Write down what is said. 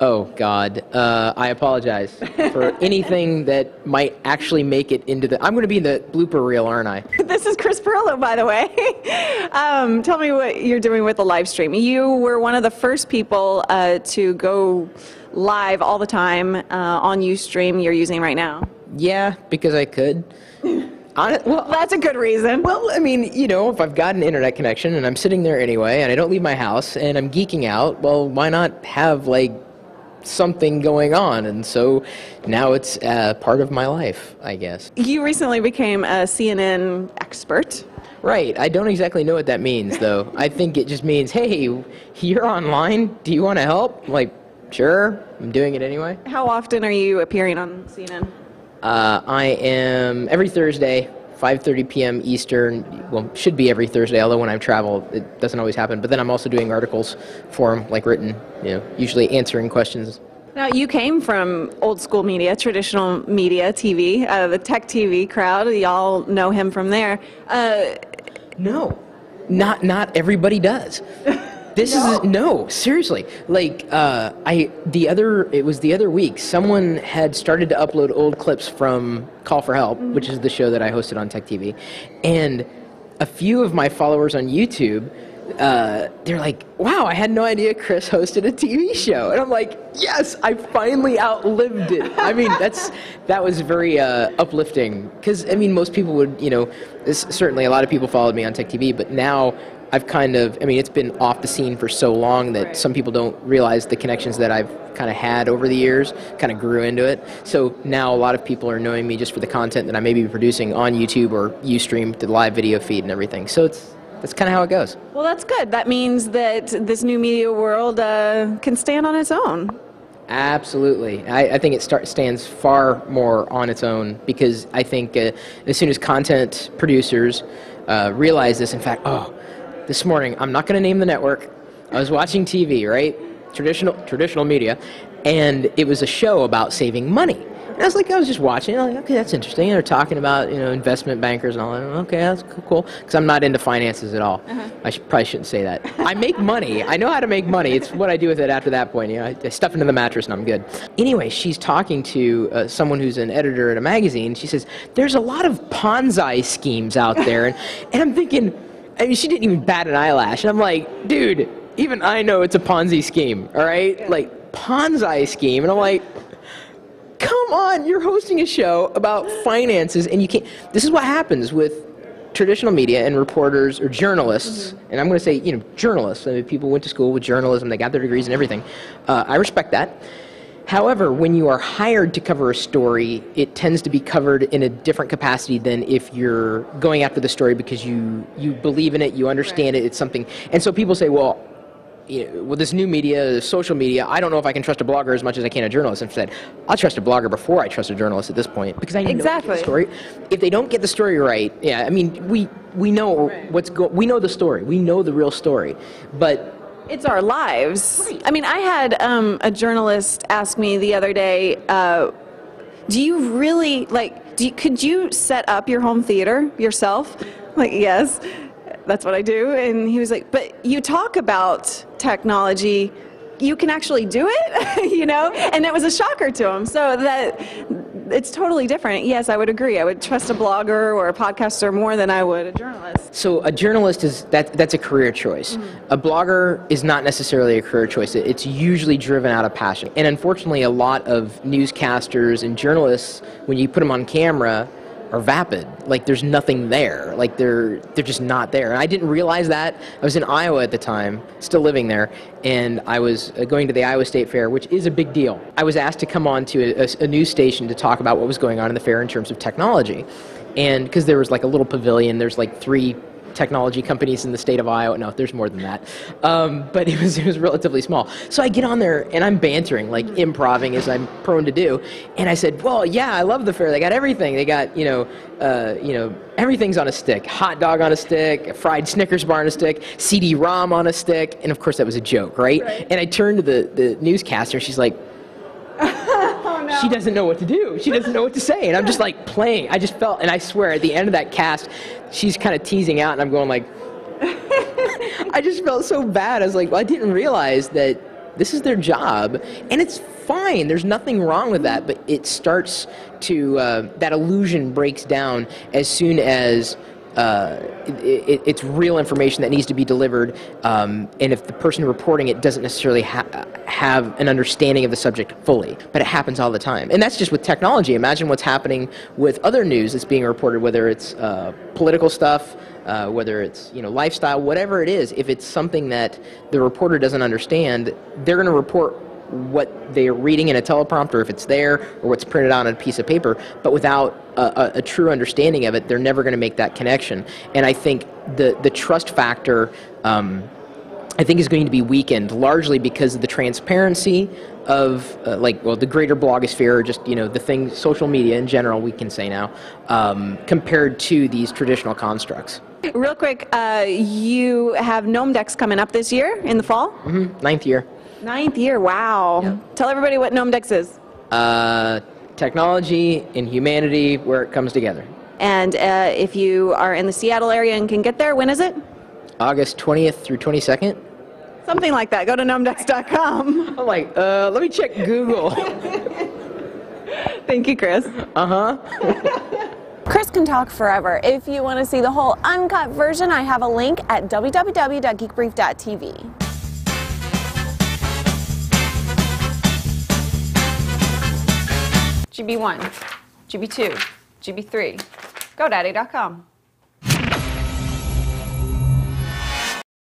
Oh, God. I apologize for anything that might actually make it into the... I'm going to be in the blooper reel, aren't I? This is Chris Perillo, by the way. Tell me what you're doing with the live stream. You were one of the first people to go live all the time on Ustream you're using right now. Yeah, because I could. Well, that's a good reason. Well, I mean, you know, if I've got an internet connection and I'm sitting there anyway and I don't leave my house and I'm geeking out, well, why not have, like, something going on? And so now it's part of my life, I guess. You recently became a CNN expert. Right. I don't exactly know what that means, though. I think it just means, hey, you're online. Do you want to help? Like, sure. I'm doing it anyway. How often are you appearing on CNN? I am every Thursday, 5:30 p.m. Eastern. Well, should be every Thursday, although when I travel, it doesn't always happen. But then I'm also doing articles for them, like written, you know, usually answering questions. Now, you came from old school media, traditional media, TV, the tech TV crowd. Y'all know him from there. No, not everybody does. This no, seriously. Like, it was the other week, someone had started to upload old clips from Call for Help, which is the show that I hosted on Tech TV, and a few of my followers on YouTube, they're like, wow, I had no idea Chris hosted a TV show. And I'm like, yes, I finally outlived it. I mean, that was very uplifting, because, I mean, most people would, you know, certainly a lot of people followed me on Tech TV, but now I've kind of, I mean, it's been off the scene for so long that some people don't realize the connections that I've kind of had over the years, kind of grew into it. So now a lot of people are knowing me just for the content that I may be producing on YouTube or Ustream, the live video feed and everything. So that's kind of how it goes. Well, that's good. That means that this new media world can stand on its own. Absolutely. I think it stands far more on its own, because I think as soon as content producers realize this, in fact, this morning, I'm not going to name the network, I was watching TV, right? Traditional media, and it was a show about saving money. And I was just watching, like, okay, that's interesting. They're talking about, you know, investment bankers and all that. Okay, that's cool. Because I'm not into finances at all. I probably shouldn't say that. I make money. I know how to make money. It's what I do with it after that point. You know, I stuff it into the mattress and I'm good. Anyway, she's talking to someone who's an editor at a magazine. She says, there's a lot of Ponzi schemes out there. And I'm thinking, I mean, she didn't even bat an eyelash. And I'm like, dude, even I know it's a Ponzi scheme, all right? Like, Ponzi scheme. And I'm like, come on, you're hosting a show about finances, and you can't. This is what happens with traditional media and reporters or journalists, and I'm going to say, you know, journalists. I mean, people went to school with journalism, they got their degrees and everything. I respect that. However, when you are hired to cover a story, it tends to be covered in a different capacity than if you're going after the story because you believe in it, you understand it, it's something. And so people say, well, you know, with this new media, social media, I don't know if I can trust a blogger as much as I can a journalist. Instead, I'll trust a blogger before I trust a journalist at this point, because I know the story. If they don't get the story right, yeah, I mean, we know we know the story, we know the real story, but it's our lives. Right. I mean, I had a journalist ask me the other day, do you really, like, could you set up your home theater yourself? Like, yes. That's what I do. And he was like, but you talk about technology, you can actually do it, you know? And it was a shocker to him. So that it's totally different. Yes, I would agree. I would trust a blogger or a podcaster more than I would a journalist. So a journalist that's a career choice. A blogger is not necessarily a career choice. It's usually driven out of passion. And unfortunately, a lot of newscasters and journalists, when you put them on camera, are vapid. Like, there's nothing there. Like, they're just not there. And I didn't realize that. I was in Iowa at the time, still living there, and I was going to the Iowa State Fair, which is a big deal. I was asked to come on to a news station to talk about what was going on in the fair in terms of technology. And because there was like a little pavilion, there's like 3 technology companies in the state of Iowa. No, there's more than that. But it was relatively small. So I get on there and I'm bantering, like improvising as I'm prone to do. And I said, well, yeah, I love the fair. They got everything. They got, everything's on a stick. Hot dog on a stick, a fried Snickers bar on a stick, CD-ROM on a stick. And of course that was a joke, right? And I turned to the newscaster. She's like, no. She doesn't know what to do. She doesn't know what to say. And I'm just like playing. I just felt, and I swear at the end of that cast, she's kind of teasing out and I'm going like, I just felt so bad. I was like, well, I didn't realize that This is their job, and it's fine. There's nothing wrong with that, but it starts to, that illusion breaks down as soon as it's real information that needs to be delivered, and if the person reporting it doesn't necessarily have an understanding of the subject fully. But it happens all the time. And that's just with technology. Imagine what's happening with other news that's being reported, whether it's political stuff, whether it's lifestyle, whatever it is. If it's something that the reporter doesn't understand, they're going to report what they're reading in a teleprompter, if it's there, or what's printed out on a piece of paper, but without a true understanding of it, they're never going to make that connection. And I think the trust factor, I think, is going to be weakened largely because of the transparency of the greater blogosphere, or just the thing, social media in general, we can say now, compared to these traditional constructs. Real quick, you have Gnome Decks coming up this year in the fall? Mm-hmm. 9th year. 9th year, wow. Yeah. Tell everybody what Gnome Decks is. Technology and humanity where it comes together. And if you are in the Seattle area and can get there, when is it? August 20th through 22nd. Something like that. Go to gnomedecks.com. I'm like, let me check Google. Thank you, Chris. Chris can talk forever. If you want to see the whole uncut version, I have a link at www.geekbrief.tv. GB1, GB2, GB3, GoDaddy.com.